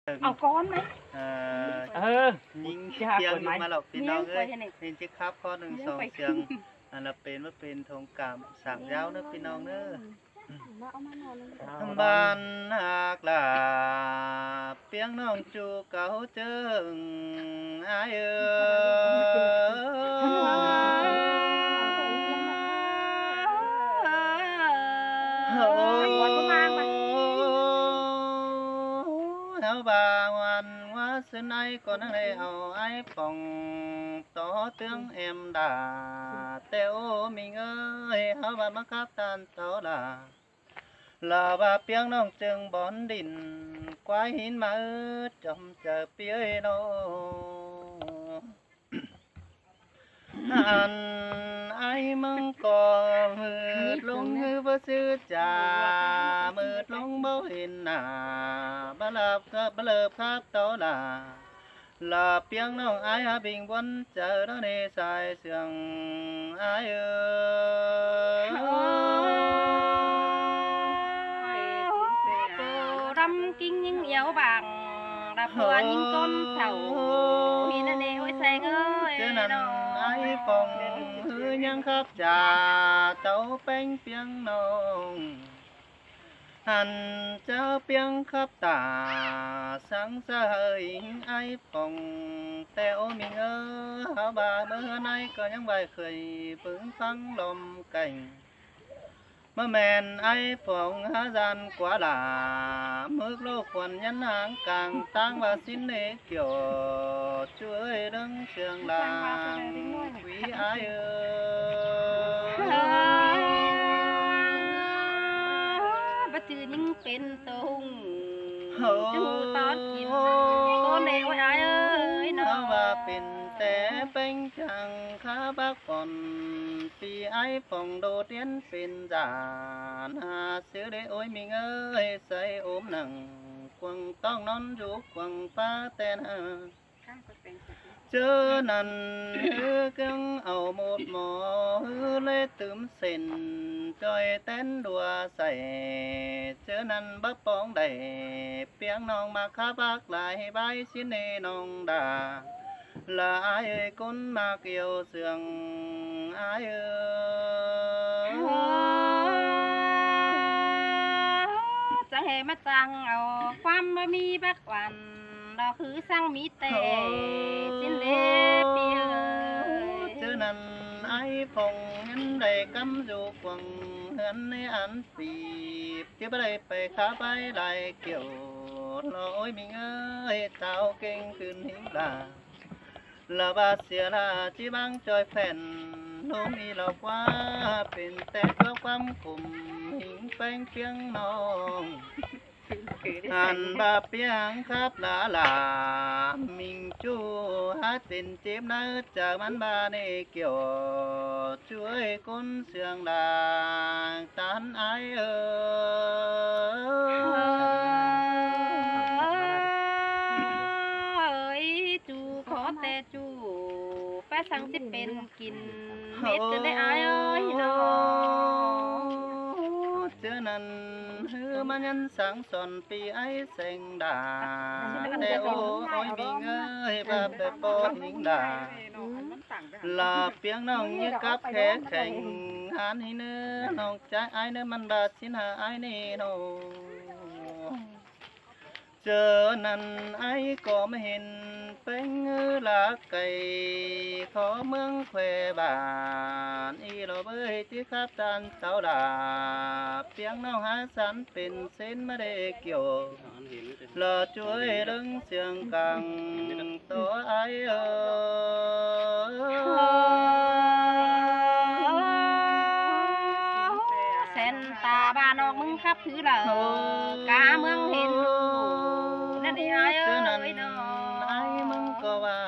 เอาก้อนไหมยิงเสียงมาหลอกพี่น้องเอ้ยเป็นจิครับข้อหนึ่งสองเสียงอันละเป็นว่าเป็นทงกามสามยาวเนอะพี่น้องเนอะบ้านหากลาเปียงน้องจูเก่าเจิงอายเอ้เฮาบ่าวันว่าสึนไอก็นั่งได้เอาไอ้ป่องต่อเตืองแอมดาแต่โอ้มิงเอ้ยเฮาบ่ามาคับตานเต่าลาลาบ่าเปียงน้องจึงบ่อนดินกวายหินมาจอมเจอเปียโนอันไอ้มึงก็มืดลงฮือบ่ซื้อจ่ามืดลงบ่เห็นหน้าบ่หลับก็บ่เลิบครับเต่าลาลาเปียงน้องไอ้หาบิงวนเจอแล้วในสายเสียงไอ้เอ้รำkinh nhưng yếu bằng đạp hoa nhưng con thầu vì nó nè ôi xe ơiเจอนั่นไอ้ฟองฮือยังครับจ่าเต่าแป้งเปียงน้องหันเจ้าเปียงครับตาสังสะเฮยไอ้ฟองแต่โอมิงเออเฮาบ่าเมื่อไหนก็ยังไว้เคยฝึงฟังลมไก่มาแมนไอ้ฟองหาจานกว่าลามึกโลกควันยันหางกลางตั้งว่าสิ้นเนเกี่ยวช่วยเรื่องเชียงลางวิไอเอbắt chư nhưng bên tùng chú tón kìm con này ôi ai ơi เฮาว่าเป็นแต่เป็นจังข้าบักก่อนปีไอ้ฟองโดดเรียนเป็นจานหาเสือได้โอ้ยมิงเอ้ยใส่โอมหนังกวงต้องนอนอยู่กวงป้าแต่นเจอนั่นกังเอาหมดหมอเลยตื่มเส้นจอยเต้นดัวใส่เจอนั่นบับปองได้เปียงน้องมาข้าบักหลายใบสิเนน้องดาlà ai ơi con mà kiều sương ai ơi chẳng hề mắt chẳng ở quan mà mi bác hoàn đó khứ sang mi tệ xin lê bia chứ nần ai phòng nhân đầy cắm dù quần hơn ăn xì chứ bắt đây phải khá bay lại kiểu lỗi mình ơi tao kinhคืนหิงlàบาเสียลาจีบังจอยแผ่นนุ่มอีหลอกว่าเป็นแต่ก็ความขุ่มหิงแป้งเพียงน้องหันบาเปียงครับลามิงจูหาเส้นเจ็บนะจากมันบาในเกี่ยวช่วยคนเสียงด่างตันไอเอแต่จูแป้สังสิเป็นกินเม็ดจะได้อายเอ้ยน้องเจอนั่นฮือมันยันสังสอนปีไอเสงดาแต่โอ้ยมีเงยบาเปโปหิงดาลาเปียงน้องยึกกับแขกแข่งหันให้เนื้อน้องใจไอเนื้อมันบาดสินหาไอนี่โนเจอนั่นไอ้ก็ไม่เห็นเป็นลาไก่ขอเมืองแควบ้านอีเราเบยที่ขับตันเต่าดาเปียงน้องหาสันเป็นเส้นมาได้เกี่ยวรอช่วยเรื่องเสียงกังตัวไอ้เส้นตาบ้านออกมึงครับถือเหล่ากาเมืองเห็นนั่นไอ้เอ้ยน้องไอ้มึงก็ว่า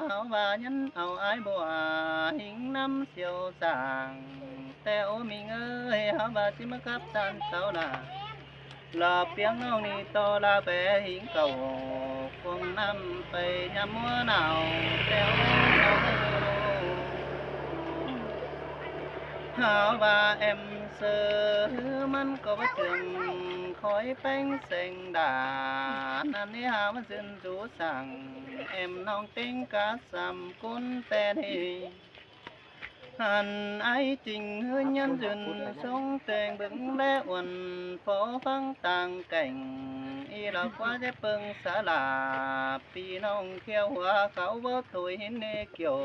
เฮาว่ายันเอาไอ้บัวหิงน้ำเสียวสางแต่โอ้มิงเอ้ยเฮาว่าสิมากับตันเต่าน่ะลาเปียงน้องนี่ต่อลาแบหิงเก่าคงน้ำไปยามมัวหนาวแต่โอ้ hào và em sơมันก็บ่ถึงคอยแป้งเซ็งด่านั่นนี่หามันซึนจูสั่งเอ็มน้องเต็งกะสำกุนแต่นี่หันไอจริงเฮือnhân dừng sống tèn bừng lẽ uẩn phó vắng tàng cảnh y là quá dép bưng xã là pi nông khéo hoa khảo vỡ tuổi hin nê kiểu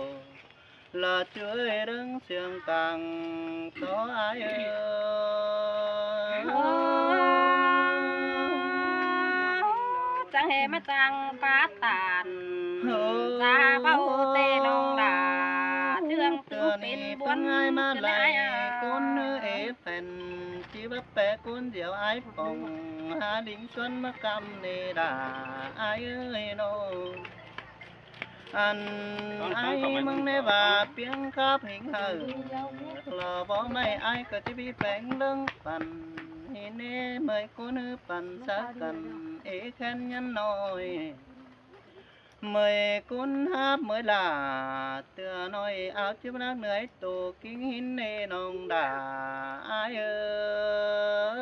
là chuối đứng sương càng có ai chẳng hề mà chẳng phá tàn ra bao tê nông đà trương tư bên buôn ai mà chân lại ai con nữ ế phèn chỉ bắp bé con diệu ái phòng hà đình xuân mà cầm nề đà ai ơi nô anh ai mừng nè và tiếng khắp hình hờ lò bỏ mày ai có chỉ bị bánh lưng phần nè mời cô nữ phần sát cần ế khen nhân nồi mời cuốn hát mới là tựa nói áo chiếc nát nơi tổ kính hin nê nồng đà ai ơi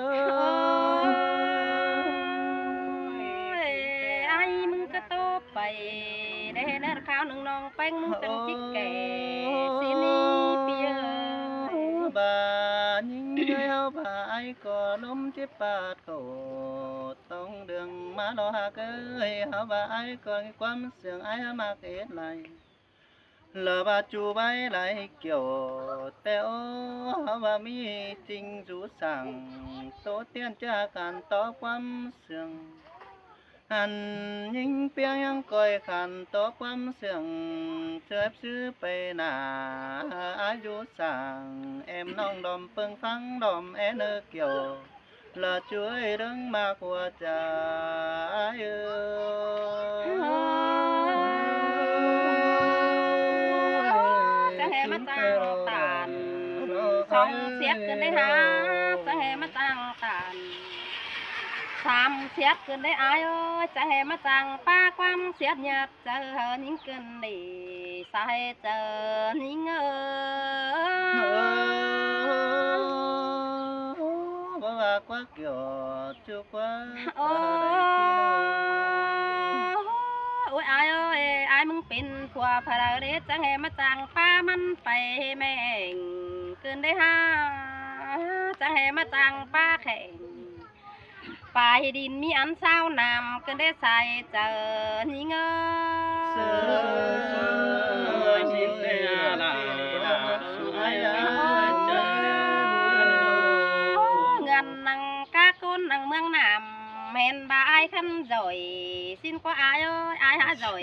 ai mừng cái tô bày để nó khao nương nong bánh mừng chân chiếc kẻ xin đi bia bà những người hao bà ai có lốm chiếc bà tổ tông đường má lo hà cơi hao bà ai có cái quắm sương ai mà kết lại lờ bà chú bay lại kiểu teo hao bà mi tình rú sảng tổ tiên cha càn to quắm sương anh những tiếng yang coi khăn to quắm sương chớp sư pe nà ai rú sảng em nong đom phương phăng đom én kiểu là chuối đứng mà của cha ai chẳng hề mà tăng tàn xong xiếtขึ้นได้หาจะแห่มาจังตานสามเสียดขึ้นได้อายเอ้ยจะแห่มาจังป้าความเสียดหยาดเจอเฮอนิ่งขึ้นดีสาเหตุเจอนิ่งเอ้บ่ว่าquá kiểu chưa quá โอ้โอ้ยอายเอ้ยอายมึงเป็นผัวพระเดชจะแห่มาจังป้ามันไปแม่งขึ้นได้หาจะแห่มาจังป้าแข่งปลายดินมีอันเศร้านำกันได้ใส่เจอนี่เงอ เงินนังกาคนนังเมืองนำเห็นบ่ายขันrồi xin qua ai ơi ai hả rồi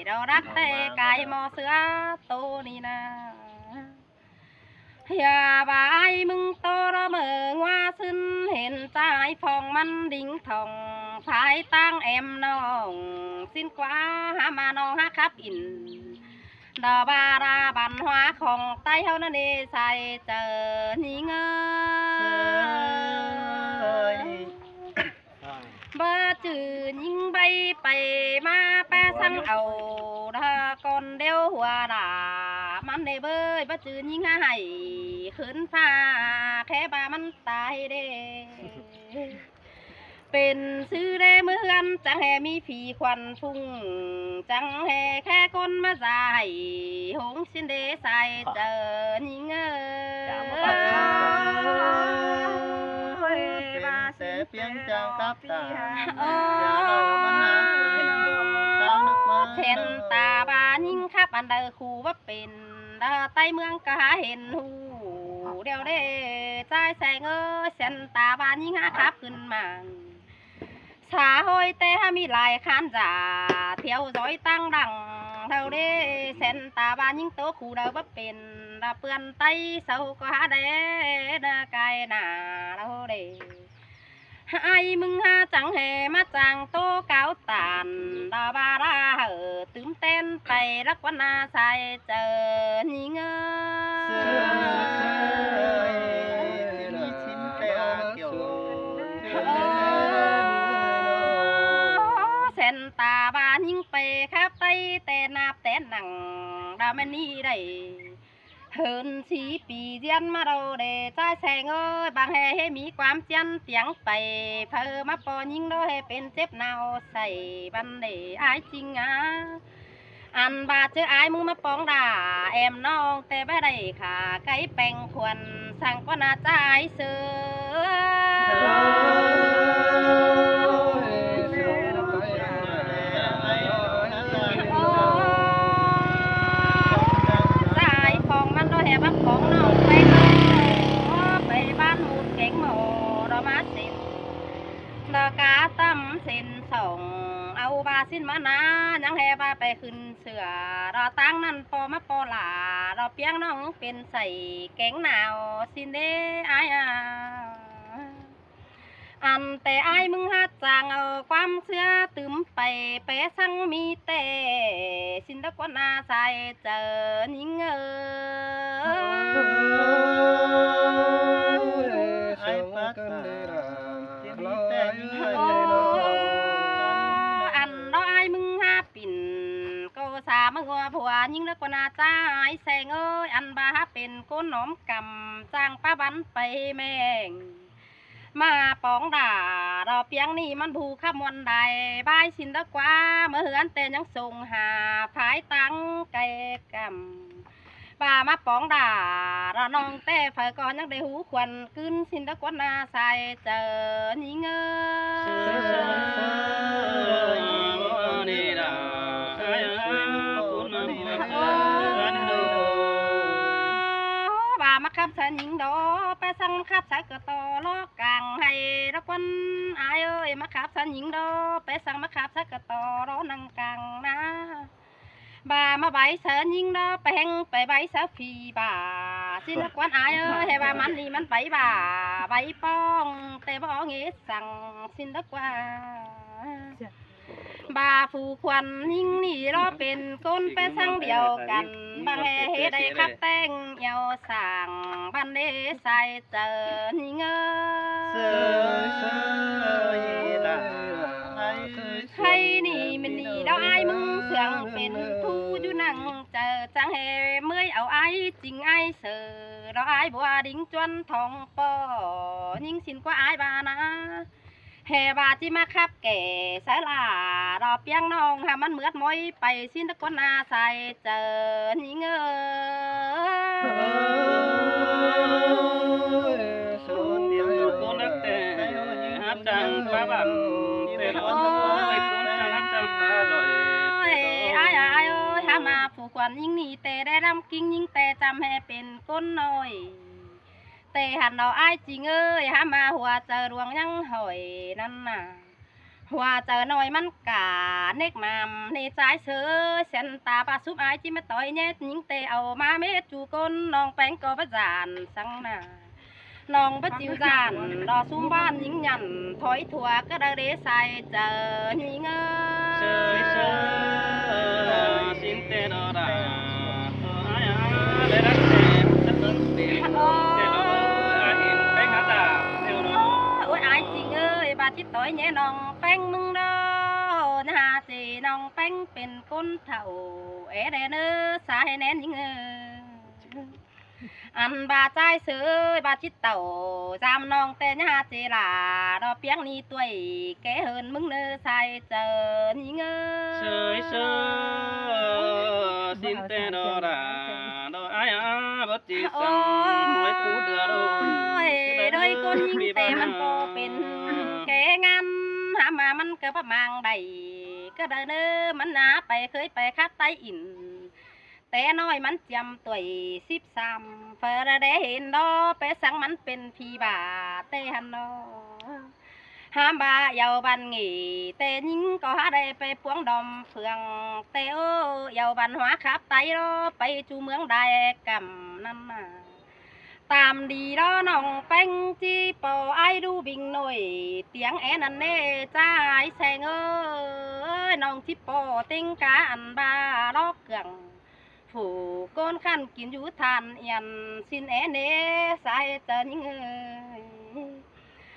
đâu đắc tê cái mò sữa tô đi naอย่าบ่ายมึงโตเราเมื่อว่าซึ่งเห็นใจฟองมันดิ้งทองภายตั้งแอมน้องสิ้นกว่าหามาน้องหาครับอินดาบาราบันหัวของใต้เฮานั่นเองใส่เจอนี่เงยบ่จือยิงใบไปมาแปะสั่งเอาถ้าก่อนเดียวหัวด่ามันได้เบยบ่จือยิงให้ขึ้นฟ้าแค่บามันตายเด้เป็นซื้อได้เหมือนจังแห่มีผีควันฟุ้งจังแห่แค่คนมาใส่หงสินเดใส่เจอนี่เงยแต่เพียงจางกับตา เช่นตาบายิ่งขับอันเดอคู่ว่าเป็นใต้เมืองก็หาเห็นหูเดียวเด้ใจแสงเอ้ยเส้นตาบานยิ่งหาขับขึ้นมาสาหอยแต่มีลายคันจ่าเที่ยวร้อยตั้งดังเท่าเด้เส้นตาบานยิ่งโตคู่เดาว่าเป็นเปื้อนไตเศร้าก็หาเด้ไกลหนาเราเด้ไอ้มึงหาจังเหมาจังโตเก้าตานดาบาราตื่นเต้นไปรักวันนาใส่เจอนี่เงเส้นตาบานยิ่งไปครับไตแต่นาบแต่หนังดามันนี่ได้ hơn xí bì diên mà đâu để trái xe ngơi bằng hèมีความเจียนเตียงไปเพอมาปอยิงโดให้เป็นเจ็บหนาวใส่บันเดอายจริงอ่ะอันบาเจออายมึงมาปองด่าแอมน้องแต่ไม่ได้ค่ะไก่แปงควรสั่งก็น่าใจเสืสายของมันโดแหบักของน้องไปไปบ้านหมุดเก่งหมอดอมาสินดอกาตั้มสินส่งเอาบาสินมานายังแหบาไปขึ้นเสือรอตั้งนั่นพอมาปอหลารอเปียงน้องเป็นใส่แกงหนาวสินเดอายอันแต่อายมึงฮัดจางเอาความเชื่อตึมไปเปสังมีแต่สินตะกวนาใส่เจอนิ่งไอ้ปักษาที่มีแต่ยิ่งให้ อันน้อยมึงหาปิ่นก็สามัวผัวยิ่งนักกว่านาจ้าไอ้แสงเอ้ยอันบาเป็นก้นหนอมกำจ้างป้าบันไปแมงมาปองด่าเราเปียงนี่มันผูขมวนใดบายสินตะกว่าเมื่อเหือนเตยังส่งหาภายตังไก่กำป่ามาปองด่าเราน้องแต่เผยก่อนยังได้หูควันขึ้นสินตะกว่านาใส่เจอนี่เงbà mắc khắp sẽ những đó bé sang khắp sẽ cờ to lo càng hay đó quân ai ơi mắc khắp sẽ những đó bé sang mắc khắp sẽ cờ to đó năng càng na bà mà bảy sẽ những đó bèn bảy bảy sẽ phi bà xin quân ai ơi hay bà man đi man bảy bà bảy pong tê bỏ nghĩa rằng xin đất qua bà phù khuẩnยิ่งนี่เราเป็นคนไปสั่งเดียวกันบางเฮได้ขับแต่งเยาสั่งบันเดใส่เจอนี่เงใครนี่มันนี่เราไอ้มึงเสียงเป็นทูอยู่นั่งเจอจังเฮเมื่อยเอาไอ้จริงไอ้เสือเราไอ้บัวดิ้งจวนทองปอยิ่งสินกว่าไอ้บานะเฮบาจิมาคับแก่สายลารอเปียงน้องหามันเหมือดมอยไปสิ้นตะกวนาใส่เจอนี่เงมาผูกควันยิ่งนี่แต่ได้รำกิ้งยิ่งแต่จำให้เป็นก้นน้อยแต่หันเราไอ้จริงเอ้ยหามาหัวเจอดวงยังหอยนั่นน่ะหัวเจอหน่อยมันกาเนกมามในใจเสือเส้นตาปลาซุปไอ้จิมาต่อยเน็ดยิ่งแต่เอามาเม็ดจูก้นน้องแป้งก็ประจานสังน่ะน้องประจิวจานรอซุ้มบ้านยิ่งยันถอยถั่วก็ได้เดใส่เจอนี่เงยสินเตโนดาเลยรักเต็มจะต้นเต็มbà chỉ tội nhẹ nòng bánh mưng đó nhà chị nòng bánh bên côn thầu é đè nơ xa hay nén những ăn bà trai sữa bà chỉ tàu giam nòng tên nhà chị là đó piang ni tuổi kế hơn mưng nơ sai chờ những sơi sơ xin tên đó là đó ai à bất chỉ sang mỗi phút đưa đôi đôi con những tèมันก็เป็นแกงันหามามันก็ประมังใดก็ได้เด้อมันหนาไปเคยไปคัดไตอินแต่น้อยมันจำตัว13เฟอร์ได้เห็นดอไปสั่งมันเป็นพี่บาเตหันดอห้ามบาเยาวบันnghỉเตยิงก็หาได้ไปพวงดอมเฟืองเตโอเยาวบันหัวขับไตรอไปจูเมืองได้กำนั่นมาตามดีđó nòng bánh chi bò ai đu bình nổi tiếng é năn nê cha ai xèng ơi nòng chi bò tinh cá ăn ba đó cường phủ con khăn kín dú than yên xin é nê sai chân những ơi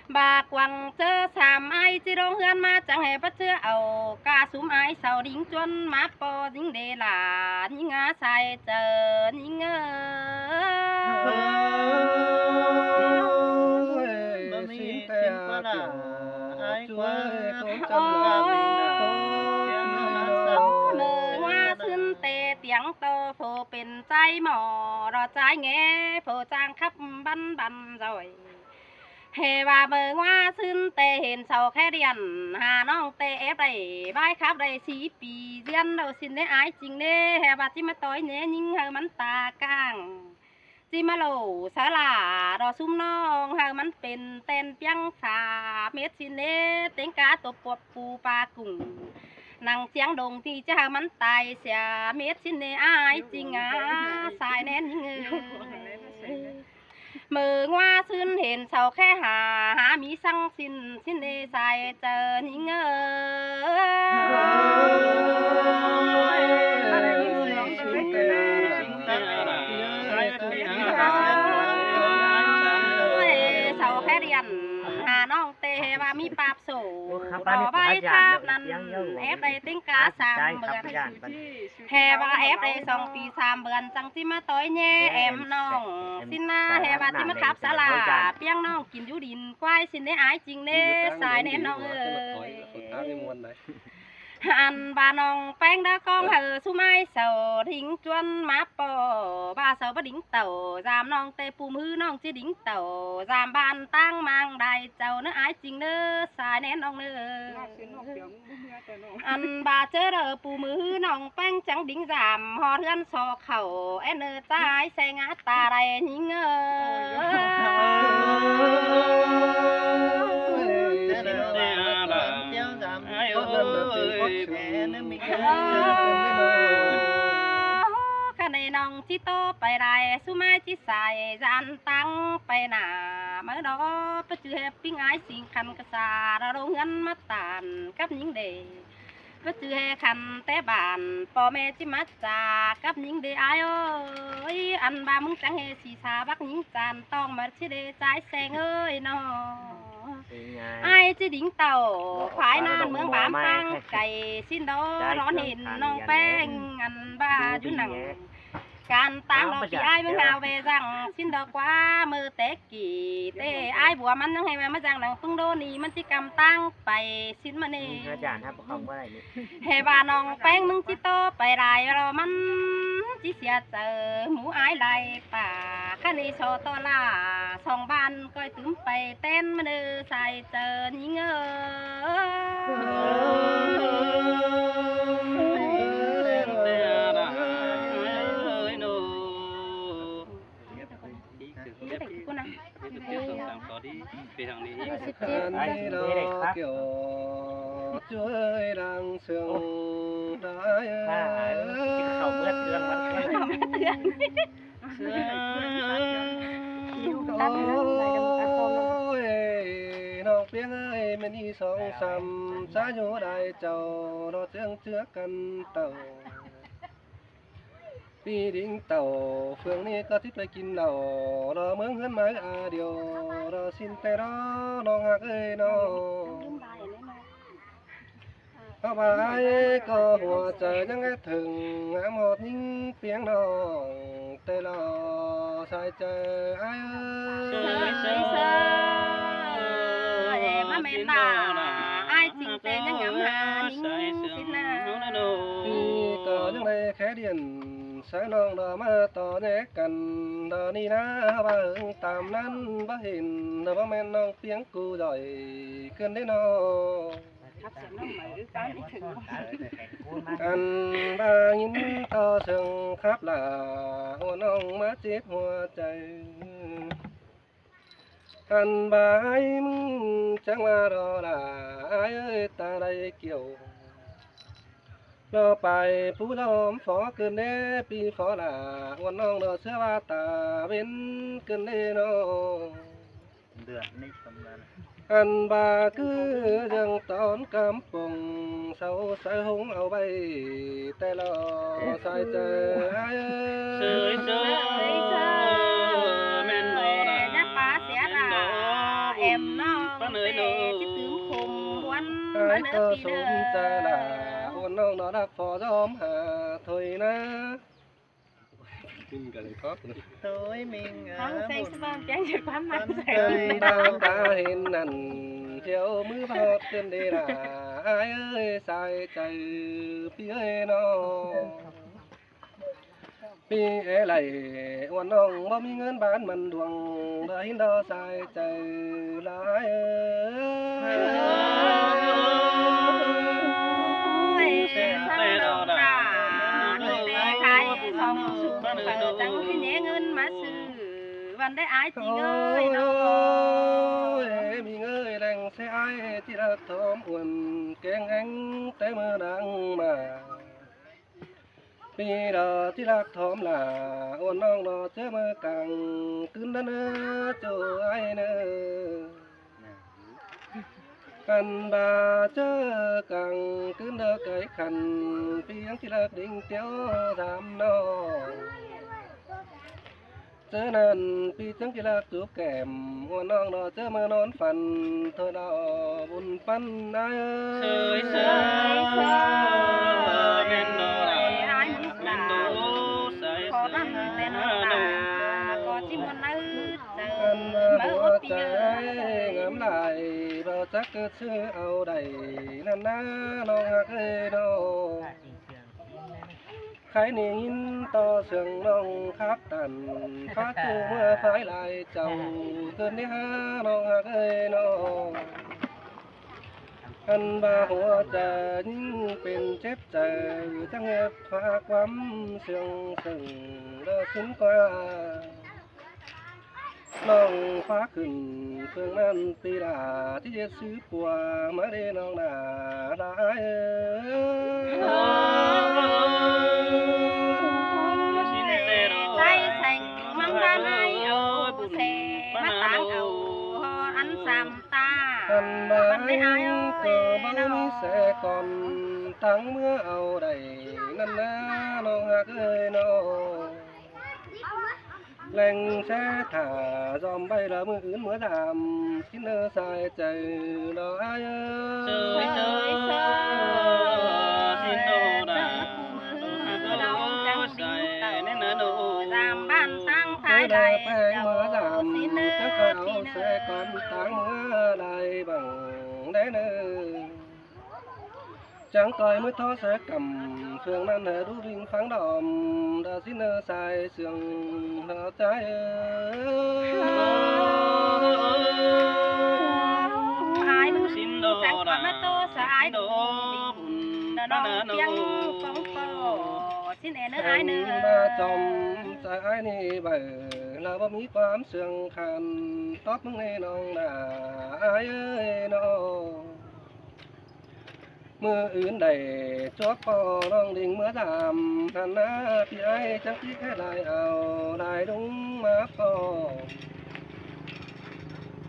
bà quăng chơ xàm ai chỉ đông hươn mà chẳng hề bắt chưa ẩu ca súm ai sau đính chuân má po dính đề là những ngã sai chờ những xin qua là ai qua cũng trong là mờ hoa xuân tề tiếng to phôเป็นใจหมอรอใจแง่โฟจางkhắp bắn bắn rồi hè và bờ hoa xuân tề hiện sầu khe điền hà nong tề ép đầy vai khắp đầy xí pì diên đầu xin để ái chính đê hè bà chim tối nhé nhưng hơi mắn tà càng chim lẩu xá là đò sum nong hơi mắnเป็นtên piang phà mét xin đê tiếng cá tổ bột pù pa cùng nàng tiếng đồng thì cha mắn tài xả mét xin đê ái chính á xài nén những mờ hoa xuân hiện sầu khe hà hà mỹ sang xin đê xài chờ những sầu khe điền hà nong tê và mi bạp sổ đỏ vai khắp năn ép đây tính cá sàm bươn hè và ép đây song pì sàm bươn chẳng chim mà tối nhé em nong xin na hè và chim mà khắp xá là piang nong kín du đìn quay xin để ái chính đê xài nên nong ơi ăn bà nong bánh đã con hờ su mai sầu thính chuân má bò ba sầu bắt đính tàu giam nong tê pùm hư nong chỉ đính tàu giam bàn tang mang đài chầu nữa ái chính nữa xài nén nong nữa ăn bà chớ đờ pùm hư nong bánh trắng đính giảm hò hươn sò khẩu en trái xe ngã tà đầy nhính cái này nong chỉ toไปได้สุไม่chỉ xài gian tăngไปหนาเมื่อดอไปเจอปิ้งไอ้สิ่งคันกระสาเราลงเงินมาตานกับหญิงเดไปเจอคันแต่บานพ่อแม่จิมาจากกับหญิงเดไอ้เอ้ยอันบามึงจังเฮสีสาบักหญิงจานต้องมาชิเดใจแสงเอ้ยน้อai chỉ đính tàu phải nan mướn bám tăng cày xin đóร้อนเห็นน้องแป้งอันบ้าจุนังการตั้งเราพี่ไอ้เมื่อเราไปจังสิ้นดอกว่ามือเตะกี่เตะไอ้บัวมันยังไงมาจังหนังพึ่งโดนี่มันจิกำตั้งไปสิ้นมันเองอาจารย์ครับผมว่าอะไรนี่เฮบาน้องแป้งมึงจิโตไปไรเรามันจิเสียเจอหมูไอ้ไรป่าข้าในโชตลาสองบ้านก้อยตุ้มไปเต้นมาเดือใส่เจอนี่เงanh đó kiểu chuối đang sương đái nó tiếng ơi mình đi sông sầm xa nhố đại chầu nó tiếng trước căn tàu đi đính tàu phươngนี้ก็ทิพย์ไปกินเหล้าเราเมืองเฮือนไม้เดียวเราสิ้นแต่น้องหักเอ้ยน้องเข้าไปก็หัวใจยังไงถึงงามหอดยิ่งเปียงน้องแต่เราใส่ใจไอ้เอ้ยมาเมตตาไอ้จริงเต้ยังงามหานิ่งสินะนี่ก็ยังได้แค่เดียนสายน้องดอมาต่อแยกกันดอนี่นะว่าตามนั้นบ่เห็นดอบ่แม่นน้องเปียงกูดอยเกินได้น้องอันบายินต่อเชิงครับล่ะหัวน้องมาเจ็บหัวใจอันบายมึงจังว่ารอล่ะเอ้ยตาได้เกี่ยวรอไปผู้ล้อมฝอเกินเด้ปีฝอล่ะวันน้องเราเชื่อว่าตาเว้นเกินเด้น้องเดือดนี่สำคัญอันบาคือยังตอนกำปงเสาสายหงเอาไปแต่เราใส่ใจเสยเสยแม่นโนนะ em nó เด้อ tơ พี่เด้ sum cha อ là ôn nong nó đắc phò gióm hà thôi na tin cái này có โดยมิง น้องเซ็งสบายจังจะความมันใส่ chân ta ta hình nằn chiều mưa phật trên đây là ai ơi sai chạy phía nóพี่เอ๋ไหลวันน้องบ่มีเงินบ้านมันดวงได้หินดอสายใจหลายเอ้ย sang đầu cả người để khai xong xuống phở trắng thì nhẹ ngân mà sưวันได้อายจริงเอ้ยน้อง มีเงยแดงเสียไอ้ที่รักทอมอ้วนแกงแองแต่เมื่อดังมาปีดอที่รักทอมล่ะอ้วนน้องดอเจอเมื่อกังขึ้นนั่นเนอโจไอ้เนอกันบาเจอกังขึ้นเด้อไก่ขันเพียงที่รักดิ่งเตียวทำน้องเจอนั้นปีจังที่รักจูบแก้มอ้วนน้องดอเจอเมื่อนอนฝันเธอดอบุญปันนาย เสยเสยเมนโดราเมนโดใส่ ขอ เส นั่นแต่ ย น้ำตาก็จิ้มมันนื้อเจอ กันมา เมื่ หั อ ว ปี ใจ เอ้ย งามลายบ่จักเกิดชื่อเอาใดนั่นนะน้องฮักเอ้ยน้องใครนี่ยินต่อเสียงน้องครับตันฟ้าจูเมื่อฟ้ายลายเจ้าเกินที่หาน้องฮักเอ้ยน้องอันบาหัวใจยิ่งเป็นเจ็บใจจังเก็บฝากความเสียงซึ่งเลิกสิ้นกว่าน้องฟ้าขึ้นเครื่องนั้นปีลาที่จะซื้อปัวมาได้น้องหนาได้เอ้ย ใจแสงมังดาไนเอาเสมาตางเอาอันสามตา อันบา มันได้อาย ย เอ้ย ก็บ่ น้อ มี ง แสก่อนตั้งเมื่อเอาได้นั่นนะน้องฮักเอ้ยน้องแหล่งแช่ถ่าจอมใบละมืออื่นเมื่อดำคิดเนอสายใจดอกอายเอ้ เส ย ยเสยสินโดราน้องใส่เนนโด ตามบ้านตั้ง เธ ท้า อย ใด ได้แพง เจ้า เมื่อด สิเนอ ำจะก็เอา พี่เน แส อ ก่อนตั้งเมื่อใดบังได้เนอจังก่อยมือทอเสกำเฟืองนั้นเหดูวิ่งฟังดอมดาสิเนอสายเสียงเท้าใจเอ้ย อายมึง สินโด จังกว่า รา มาโตสาย โด ดู บุญ ดา ปา น้อง นาโน เพียงฟองโตสินเอเนอ แห่ อาย ง เนอ มาจอมใจไอ้นี่เบื่อเราบ่มีความเสื่องคันตอบมึงในน้องหน้าอายเอ้ยน้องมืออื่นใดจวบพอน้องดิ่งเมื่อดำหันหน้าพี่ไอ้จังที่แค่ได้เอาได้ดุงมาพอ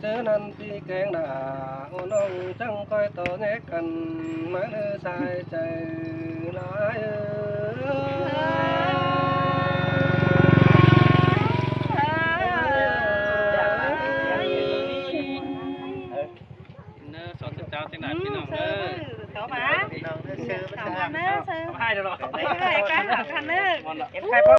เจอนั้นพี่แกงด่าโอ้น้องจังคอยต่อแยกกันมาเนื้อสายใจหลายเอ้ย เนอสอนเจ้าจังหวัดพี่น้องเด้อ เขามา น้องเด้อซื้อมา เขา ทำ มาเนอซื้อ ให้เด้อ ไปเลยกันกันเนอ